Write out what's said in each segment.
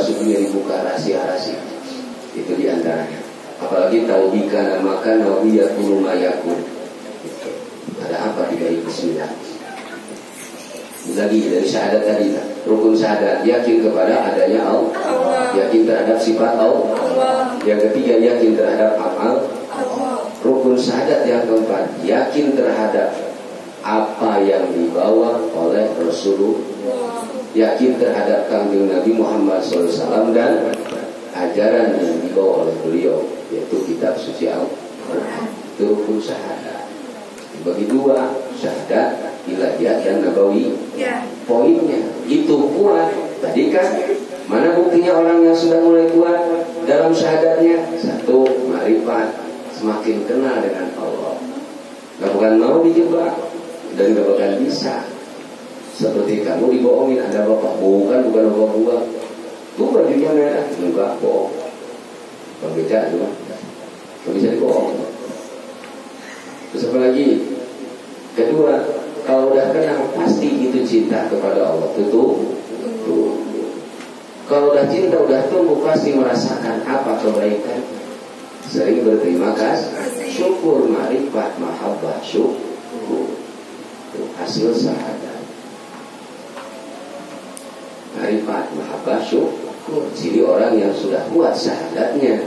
sudah dibuka rahasia-rahasia. Itu diantaranya. Apalagi taubika namakan wabiyakulu mayakun. Ada apa di balik bismillah? Lagi dari syahadat tadi, rukun syahadat, yakin kepada adanya Allah, yakin terhadap sifat Allah. Yang ketiga, yakin terhadap amal Allah. Rukun syahadat yang keempat, yakin terhadap apa yang dibawa oleh Rasulullah, yakin terhadap kanjeng Nabi Muhammad SAW dan ajaran yang dibawa oleh beliau, yaitu kitab suci Al-Quran. Itu rukun syahadat. Bagi dua, syahadat ilahiyah dan nabawi. Poinnya itu kuat. Tadi kan mana buktinya orang yang sudah mulai kuat dalam syahadatnya? Satu, ma'rifat, semakin kenal dengan Allah. Gak bukan mau dijebak dan gak bakal bisa. Seperti kamu dibohongin, ada bapak, bukan bapak gua. Tuh bajunya merah, enggak bohong. Berbeda juga. Gak bisa dibohong. Terus apa lagi? Kedua, kalau udah kenal pasti itu cinta kepada Allah. Tuh. Kalau udah cinta, udah tumbuh, pasti merasakan apa kebaikan. Sering berterima kasih, syukur, ma'rifat, mahabbah, syukur. Itu hasil syahadat. Ma'rifat, mahabbah, syukur. Jadi orang yang sudah kuat syahadatnya,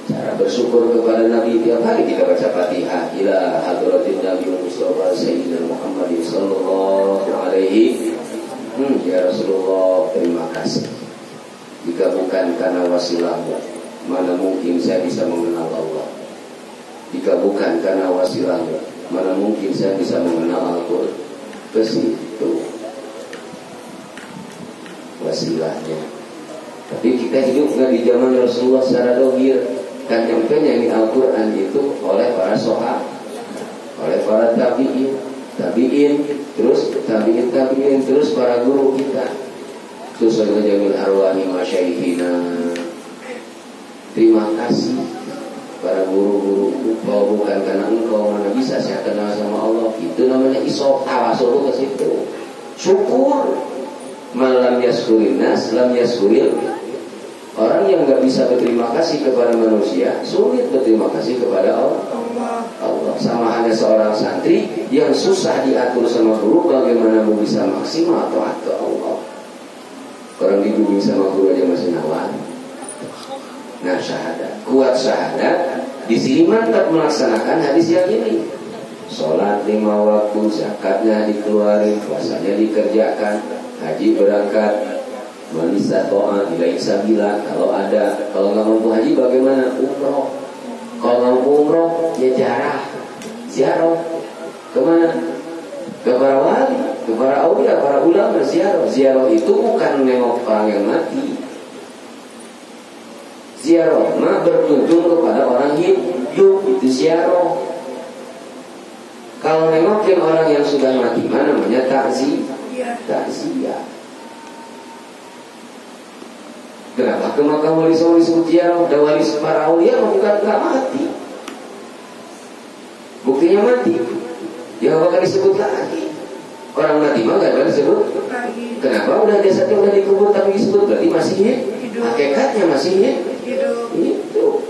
cara bersyukur kepada Nabi tiap hari kita baca Fatihah ila hadratin Nabi Mustafa Sayyidina Muhammad sallallahu alaihi. Ya Rasulullah, terima kasih. Jika bukan karena wasilahmu, mana mungkin saya bisa mengenal Allah. Jika bukan karena wasilahmu, mana mungkin saya bisa mengenal Al-Quran. Ke situ wasilahnya. Tapi kita hidup nggak di zaman Rasulullah secara dohir. Dan yang penyanyi Al-Quran itu oleh para sahabat, oleh para tabi'in, terus tabi'in, terus para guru kita. Terus jamil arwahi masyaihina. Terima kasih para guru-guru. Kalau bukan karena engkau, mana bisa saya kenal sama Allah. Itu namanya isop, tawasul ke situ. Syukur. Malam yaskurin nas, lam yaskuril. Orang yang nggak bisa berterima kasih kepada manusia, sulit berterima kasih kepada Allah. Sama hanya seorang santri yang susah diatur sama guru, bagaimana mau bisa maksimal taat ke Allah. Orang dibimbing sama guru aja masih nawar. Nah, syahadat, kuat syahadat. Di sini mantap melaksanakan hadis yang ini. Sholat 5 waktu, zakatnya dikeluarin, puasanya dikerjakan, haji berangkat. Manisa to'a ila isabila. Kalau nggak mampu haji bagaimana? Umroh. Kalau nggak mampu umroh, ya ziarah. Kemana? Ke para wali, ke para aulia, para ulama ziarah. Ziarah itu bukan nengok orang yang mati. Ziarah mah berkunjung kepada orang hidup, itu ziarah. Kalau nengokin orang yang sudah mati, mana namanya takziah. Kenapa ke makam wali disebut ziarah? Dan wali para aulia bukan nggak mati. Buktinya mati. Ya bakal disebut lagi. Orang mati mah nggak bakal disebut lagi. Kenapa? Udah jasadnya udah dikubur tapi disebut berarti masih hidup. Hakikatnya masih hidup. Itu.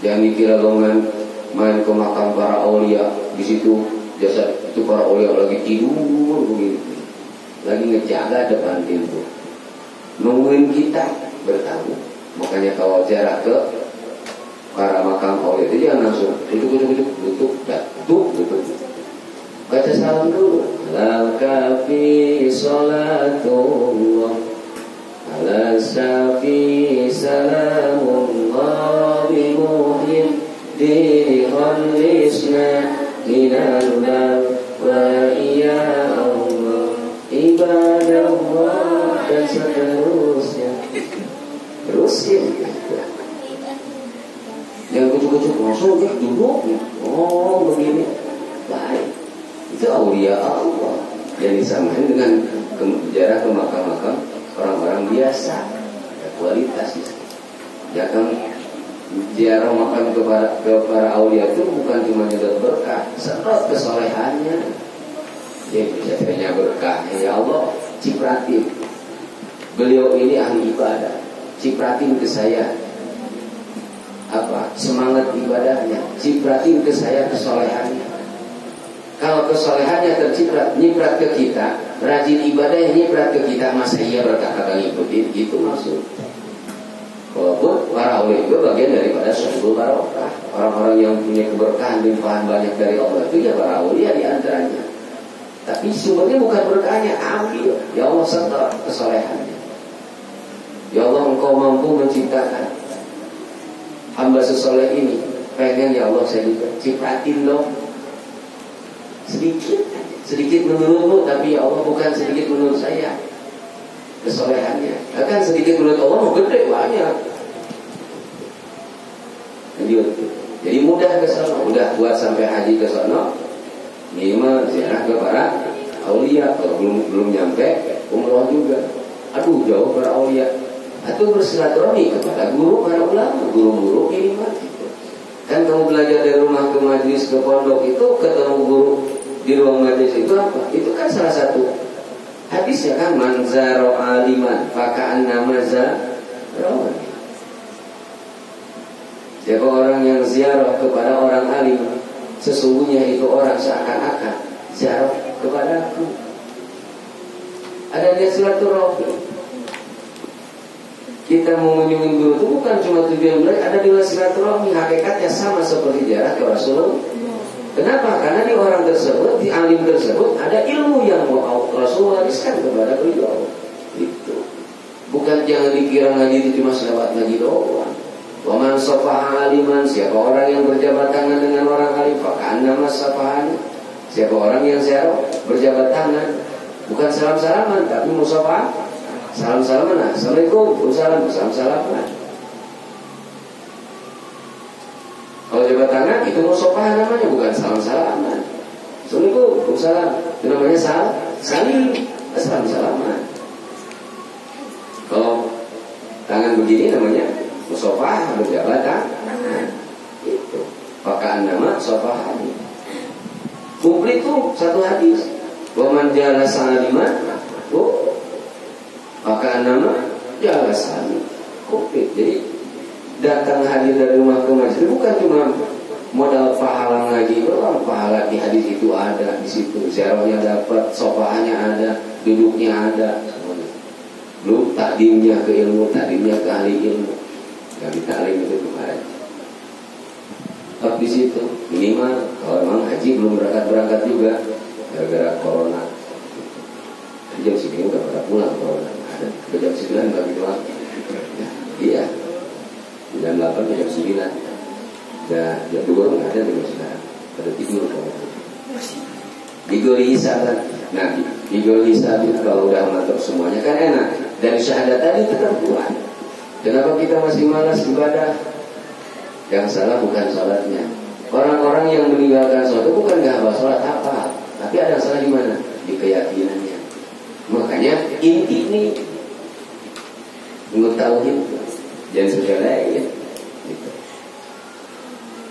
Jangan dikira longan main ke makam para aulia, di situ jasad itu para aulia lagi tidur begitu. Lagi ngejaga depan pintu, nungguin kita bertamu. Makanya kalau jarak ke para makam aulia itu jangan langsung duduk. Baca salam dulu. Lakafi sholatullah ala syafi salamullah bimuhyin dini khalisna minal wa iya ibadah Allah dan seterusnya. Terusin. Yang kucuk-kucuk masuk duduk. Oh begini. Baik. Itu aulia Allah. Yang disamain dengan jarak ke makam-makam orang-orang biasa. Ada kualitas. Ya kan ziarah makam ke para aulia itu bukan cuma nyedot berkah, serta kesolehannya. Dia biasanya berkah. Ya Allah, cipratin. Beliau ini ahli ibadah. Cipratin ke saya apa? Semangat ibadahnya. Cipratin ke saya kesolehannya. Kalau kesolehannya terciprat, nyiprat ke kita, rajin ibadahnya nyiprat ke kita, masa iya berkah akan ngikutin? Itu maksud. Walaupun para ulama itu bagian daripada sahibul barokah. Orang-orang yang punya keberkahan limpahan banyak dari Allah itu ya para ulama di antaranya. Tapi sumbernya bukan berkahnya, ambil. Ya Allah serta kesolehannya. Ya Allah engkau mampu menciptakan hamba sesoleh ini. Pengen ya Allah saya juga cipratin dong. Sedikit menurutmu, tapi ya Allah bukan sedikit menurut saya. Kesolehannya akan sedikit menurut Allah mau gede banyak. Lanjut. Jadi mudah ke sana, udah buat sampai haji ke sana. Minimal ziarah ke para aulia. Kalau belum nyampe umroh juga. Aduh jauh para aulia. Atau bersilaturahmi kepada guru para ulama, guru-guru minimal gitu. Kan kamu belajar dari rumah ke majelis ke pondok itu ketemu guru di ruang majelis itu apa? Itu kan salah satu hadis ya kan, man zaro aliman faka'anna mazaro. Siapa orang yang ziarah kepada orang alim, sesungguhnya itu orang seakan-akan ziarah kepadaku. Ada niat silaturahmi. Kita mau mengunjungi guru itu bukan cuma tujuan belajar, ada juga silaturahmi. Hakikatnya sama seperti ziarah ke Rasulullah. Kenapa? Karena di orang tersebut, di alim tersebut ada ilmu yang mau Rasul wariskan kepada beliau. Itu bukan jangan dikira ngaji itu cuma selewat ngaji doang. Wa man safaha aliman, siapa orang yang berjabat tangan dengan orang alim, faka'anna masafahani. Siapa orang yang ziarah berjabat tangan, bukan salam-salaman tapi musafah. Salam-salaman, assalamualaikum, salam-salaman. Kalau jabat tangan itu musafah namanya, bukan salam-salaman. Assalamualaikum, salam. Itu namanya salim, salam-salaman. Kalau tangan begini namanya musafah, berjabat tangan. Itu. Pakaian nama musafah. Komplit tuh satu hadis. Wa man jalasa aliman, pakaian nama jalasan. Komplit. Jadi datang hadir dari rumah ke masjid bukan cuma modal pahala ngaji doang. Pahala di hadis itu ada di situ, ziarahnya dapat, sofahannya ada, duduknya ada, semuanya. Belum takdimnya ke ilmu, takdimnya ke ahli ilmu. Yang ditalim itu kemarin. Tapi di situ minimal kalau memang haji belum berangkat juga gara-gara corona. Jam segini udah pada pulang corona. Ada jam 9 bagi doang. Ya, iya. Jam 8 ke jam 9. Dan jam 2 nggak ada jam 9. Pada tidur kalau di gol hisab kan. Nah di gol hisab itu kalau udah mantap semuanya kan enak. Dari syahadat tadi tetap kuat. Kenapa kita masih malas ibadah? Yang salah bukan sholatnya. Orang-orang yang meninggalkan sholat itu bukan nggak hafal sholat, apa, tapi ada salah di mana? Di keyakinannya. Makanya inti ini menurut tauhid dan sudah lain.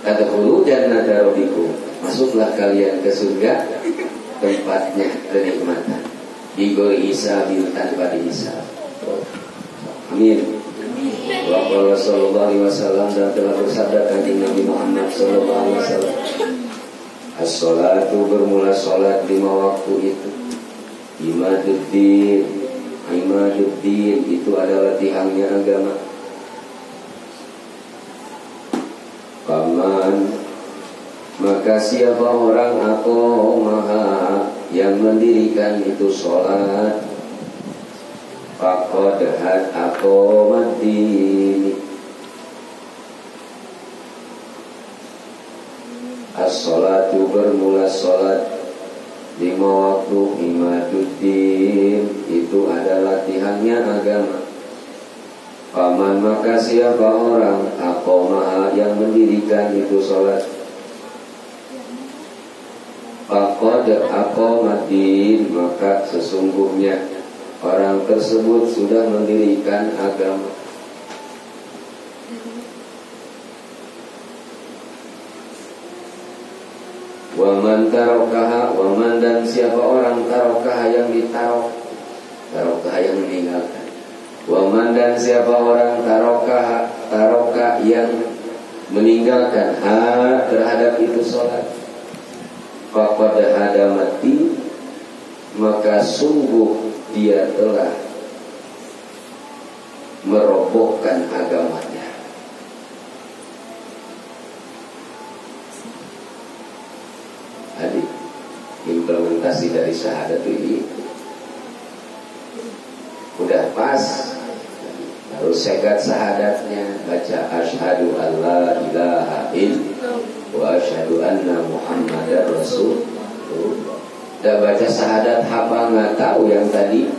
Kata hulu jannata rabbikum, masuklah kalian ke surga, tempatnya kenikmatan. Digoi isabil tanpa dihisab. Amin. Wa sallallahu alaihi wasallam, dan telah bersabda kanjeng Nabi Muhammad sallallahu alaihi wasallam, as-salatu, bermula salat 5 waktu itu. Imaduddin, imaduddin itu adalah tiangnya agama. Paman, maka siapa orang aqamaha yang mendirikan itu salat, faqad aqamaddin. As-salatu, bermula salat 5 waktu, imaduddin itu adalah latihannya agama. Paman, maka siapa orang aqamaha yang mendirikan itu salat, faqad aqamaddin, maka sesungguhnya orang tersebut sudah mendirikan agama. Waman tarokaha, waman dan siapa orang tarokaha yang ditarok, tarokaha yang meninggalkan. Waman dan siapa orang tarokaha, taroka yang meninggalkan ha terhadap itu sholat, faqad hadamati, maka sungguh dia telah merobohkan agamanya. Adik, implementasi dari syahadat ini udah pas, harus segat syahadatnya, baca asyhadu alla ilaha illallah wa asyhadu anna muhammadar rasulullah. Udah baca syahadat hafal nggak tahu yang tadi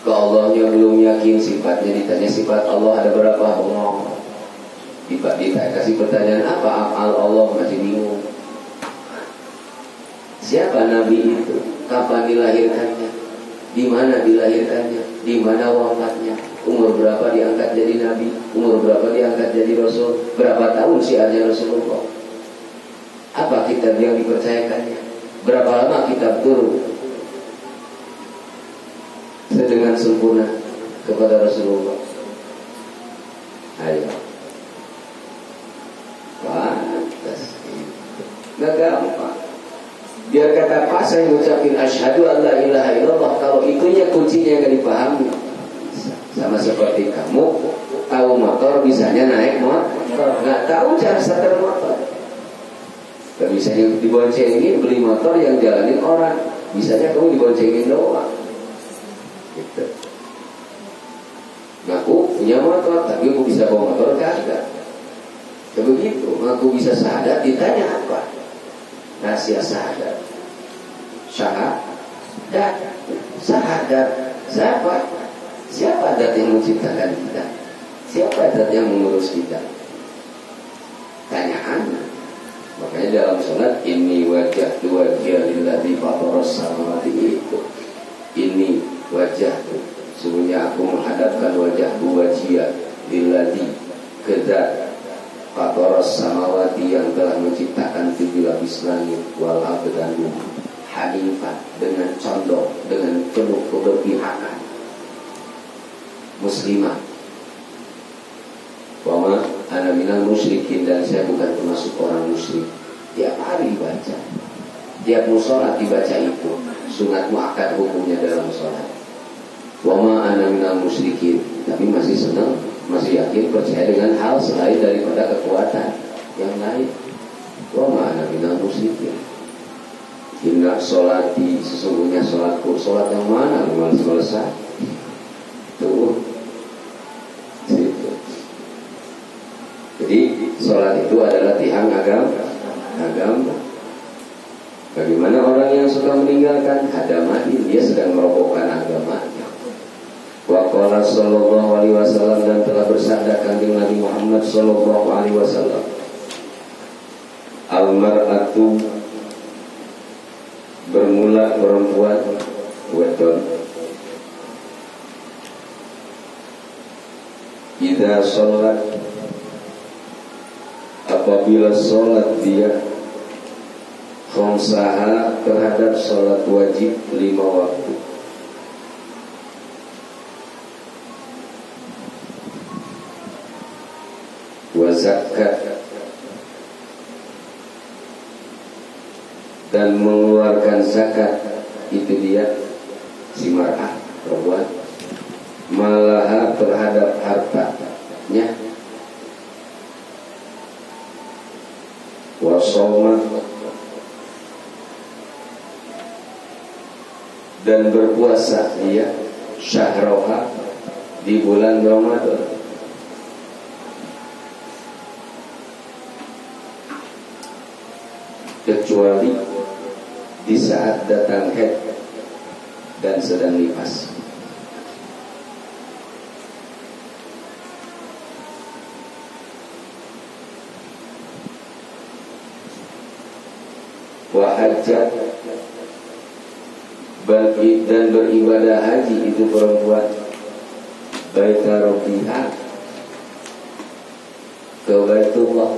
ke Allahnya belum yakin, sifatnya ditanya sifat Allah ada berapa, bengong. Ditanya kasih pertanyaan apa afal Allah, masih bingung. Siapa Nabi itu? Kapan dilahirkannya? Di mana dilahirkannya? Di mana wafatnya? Umur berapa diangkat jadi Nabi? Umur berapa diangkat jadi Rasul? Berapa tahun syiarnya Rasulullah? Apa kitab yang dipercayakannya? Berapa lama kitab turun dengan sempurna kepada Rasulullah? Ayo, pantas, nggak gampang. Biar kata pas saya ngucapin asyhadu alla ilaha illallah, kalau itunya kuncinya nggak dipahami. Sama seperti kamu tahu motor bisanya naik motor, nggak tahu cara starter motor. Gak bisanya diboncengin, beli motor yang jalanin orang, bisanya kamu diboncengin doang. Gitu. Ngaku punya motor, tapi aku bisa bawa motor kagak. Begitu, ngaku bisa syahadat, ditanya apa? Rahasia syahadat. Syahadat. Syahadat. Siapa? Siapa zat yang menciptakan kita? Siapa zat yang mengurus kita? Tanyaan. Makanya dalam sholat ini wajah lilladzi fataras samawati itu. Ini wajahku, sesungguhnya aku menghadapkan wajahku wajah lilladzi kezat fataras samawati yang telah menciptakan 7 lapis langit wal ardi dan bumi, hanifan dengan condong, dengan penuh keberpihakan, muslimah. Wama ana minal musyrikin, dan saya bukan termasuk orang musyrik. Tiap hari baca, tiap musolat dibaca itu, sunat muakkad hukumnya dalam sholat. Wama ana minal musyrikin, tapi masih senang, masih yakin, percaya dengan hal selain daripada kekuatan yang lain. Wama ana minal musyrikin. Inna sholati, sesungguhnya sholatku. Sholat yang mana? Selesai. Tuh. Jadi sholat itu adalah tiang agama. Bagaimana orang yang suka meninggalkan hadamati, dia sedang merobohkan agamanya. Wa qala sallallahu alaihi wasallam, dan telah bersabda Kanjeng Nabi Muhammad sallallahu alaihi wasallam, al-mar'atu, bermula perempuan, wedon, idza sholat, apabila sholat dia, khamsaha, terhadap sholat wajib 5 waktu, wa zakat, dan mengeluarkan zakat, itu dia si mar'ah, perempuan, malaha, terhadap hartanya, wasoma, dan berpuasa dia, syahroha, di bulan Ramadan, kecuali di saat datang haid dan sedang nifas. Wahajat, dan beribadah haji itu perempuan, baita rabbiha, ke Baitullah,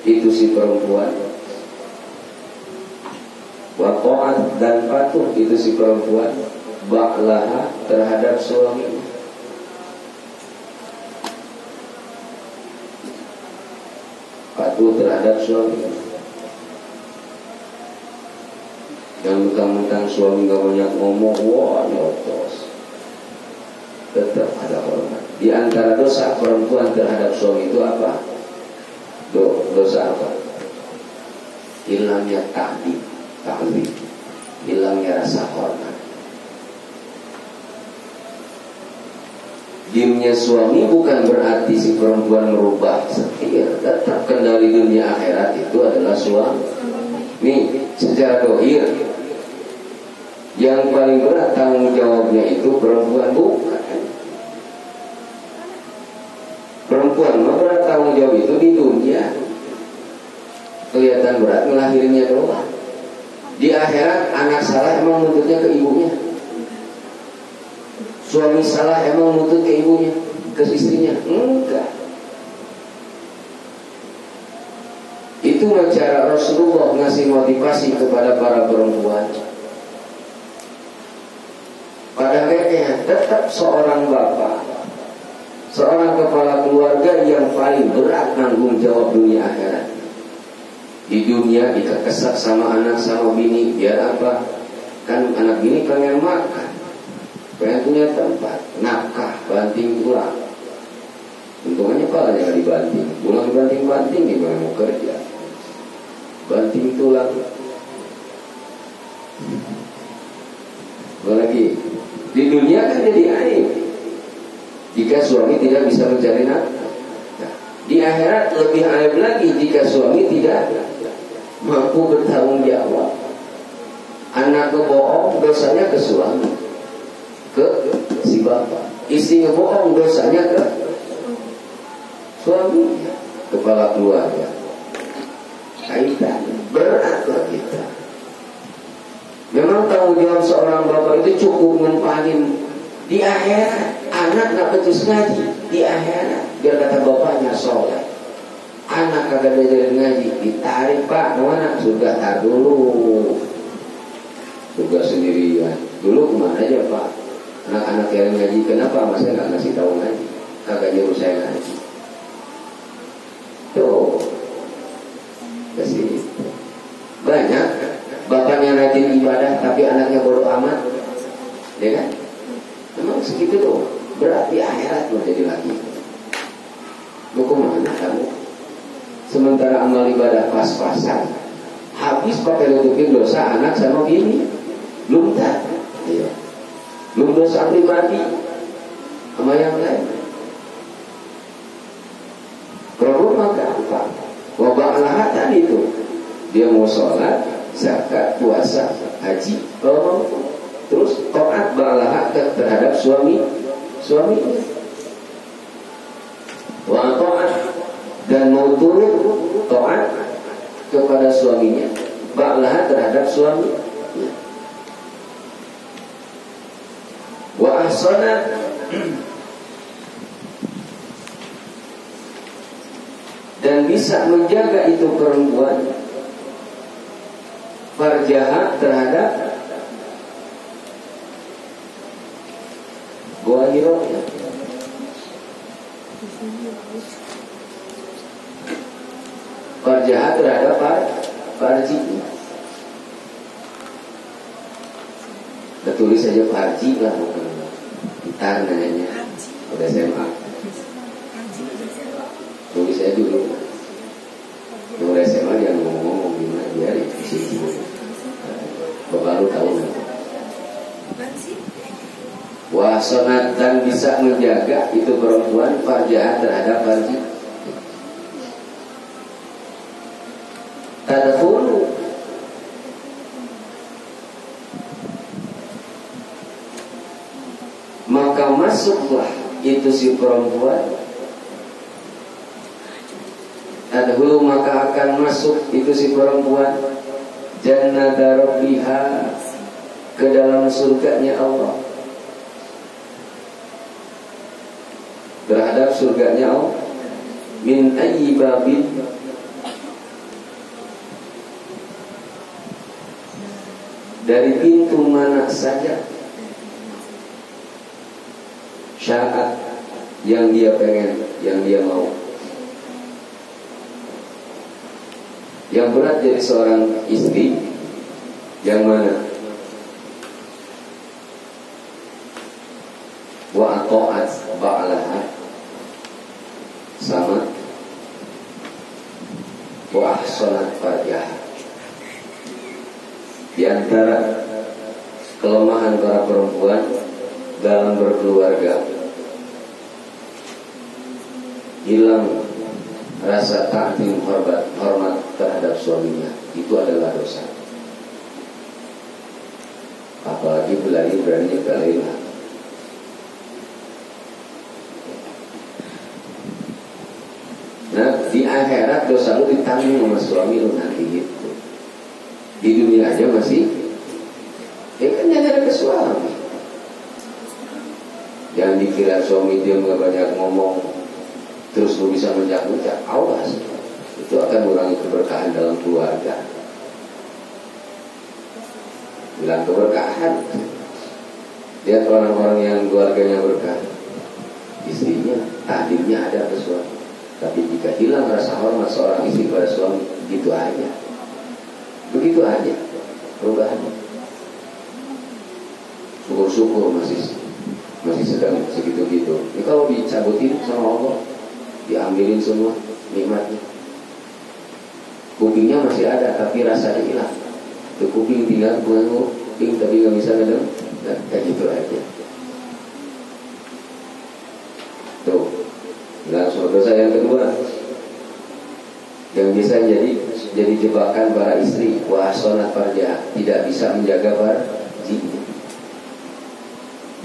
itu si perempuan. Wa ta'at dan patuh itu si perempuan ba'laha terhadap suaminya. Patuh terhadap suaminya. Yang mentang-mentang suami gak banyak ngomong, wah nyotos. Tetap ada hormat. Di antara dosa perempuan terhadap suami itu apa? Dosa apa? Hilangnya ta'zim, hilangnya rasa hormat. Diamnya suami bukan berarti si perempuan merubah setir. Tetap kendali dunia akhirat itu adalah suami. Nih, secara dohir yang paling berat tanggung jawabnya itu perempuan, bukan. Perempuan mah berat tanggung jawab itu di dunia. Kelihatan berat melahirnya doang. Di akhirat anak salah emang nuntutnya ke ibunya. Suami salah emang nuntut ke ibunya, ke istrinya. Enggak. Itu cara Rasulullah ngasih motivasi kepada para perempuan. Pada akhirnya tetap seorang bapak, seorang kepala keluarga yang paling berat tanggung jawab dunia akhirat. Di dunia dikekesak sama anak sama bini, biar apa? Kan anak bini pengen makan, pengen punya tempat, nafkah, banting tulang. Untungnya palanya gak dibanting, pulang dibanting-banting gimana mau kerja? Banting tulang. Apalagi di dunia kan jadi aib jika suami tidak bisa mencari nafkah. Di akhirat lebih aib lagi jika suami tidak mampu bertanggung jawab. Anak kebohong dosanya ke suami, ke si bapak. Istri ngebohong dosanya ke suami, kepala keluarga. Kaitan berat lah kita. Memang tanggung jawab seorang bapak itu cukup mempahin di akhirat. Anak gak becus ngaji di akhirat, biar kata bapaknya soleh. Anak kagak belajar ngaji, ditarik, Pak, kemana? Surga, tar dulu. Surga sendirian. Dulu kemana aja, Pak? Anak-anak yang ngaji, kenapa masnya gak ngasih tahu ngaji? Kagak nyuruh saya ngaji. Tuh, kasih. Banyak bapaknya rajin ibadah tapi anaknya bodoh amat, ya kan? Memang segitu doang. Berarti akhirat mau jadi lagi. Lu kemana kamu? Sementara amal ibadah pas-pasan, habis pakai nutupin dosa anak sama bini, belum tak? Iya. Belum dosa pribadi sama yang lain. Problem mah gampang. Wabah Allah tadi itu, dia mau sholat, zakat, puasa, haji, terus taat ba'alaha terhadap suaminya. Wa taat dan mau turut taat kepada suaminya, ba'alaha terhadap suami. Wa ahsana dan bisa menjaga itu perempuan farjaha terhadap goahirohnya. Farjaha terhadap farjinya. Tulis saja farji lah, bukan gitar namanya. Udah SMA. Tulis saya dulu. Udah SMA dia ngomong gimana dia di sini. Baru tahu. Wasonat dan bisa menjaga itu perempuan farjaha terhadap farji. Tadkhulu maka masuklah itu si perempuan. Tadkhulu maka akan masuk itu si perempuan jannata rabbiha, ke dalam surganya Allah, terhadap surganya Allah. Min ayyi babin, dari pintu mana saja, syarat yang dia pengen, yang dia mau. Yang berat jadi seorang istri yang mana? Wa ata'at ba'laha, sama wa ahsanat farjaha. Di antara kelemahan para perempuan dalam berkeluarga, hilang rasa takdim hormat terhadap suaminya, itu adalah dosa. Apalagi berani berani. Nah, di akhirat dosa lu ditanggung sama suami lu nanti gitu. Di dunia aja masih, ya kan nyadar ke suami. Jangan dikira suami dia nggak banyak ngomong, terus lu bisa menjak-menjak. Awas, itu akan mengurangi keberkahan dalam keluarga. Bilang keberkahan, lihat orang-orang yang keluarganya berkah, istrinya, takdirnya ada ke suami. Tapi jika hilang rasa hormat seorang istri pada suami, begitu aja perubahannya. Syukur-syukur masih sedang segitu-gitu. Ini kalau dicabutin sama Allah, diambilin semua nikmatnya, kupingnya masih ada tapi rasanya hilang. Itu kuping tinggal kuping tapi nggak bisa ngedengar, kayak gitu aja. Tuh, langsung dosa yang kedua yang bisa jadi jebakan para istri, wa ahsanat farjaha, tidak bisa menjaga farjinya.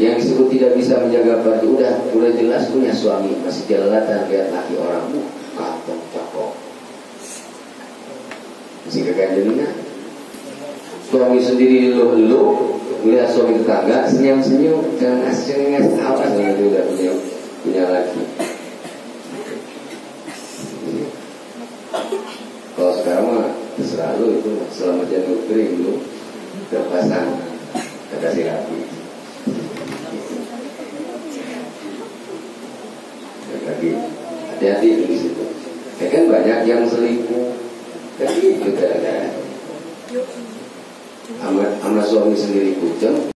Yang disebut tidak bisa menjaga farji, udah jelas punya suami, masih jelalatan lihat laki orang, kantong cakep, masih keganjelinya. Suami sendiri lu lihat suami tetangga senyum-senyum, jangan ngasih awas, dia udah punya laki. Kalau sekarang mah terserah lu, itu selama janur kering lu terpasang kasih rapi. Lagi hati-hati di situ. Ya kan banyak yang selingkuh, kan gitu kan. Sama suami sendiri kucing.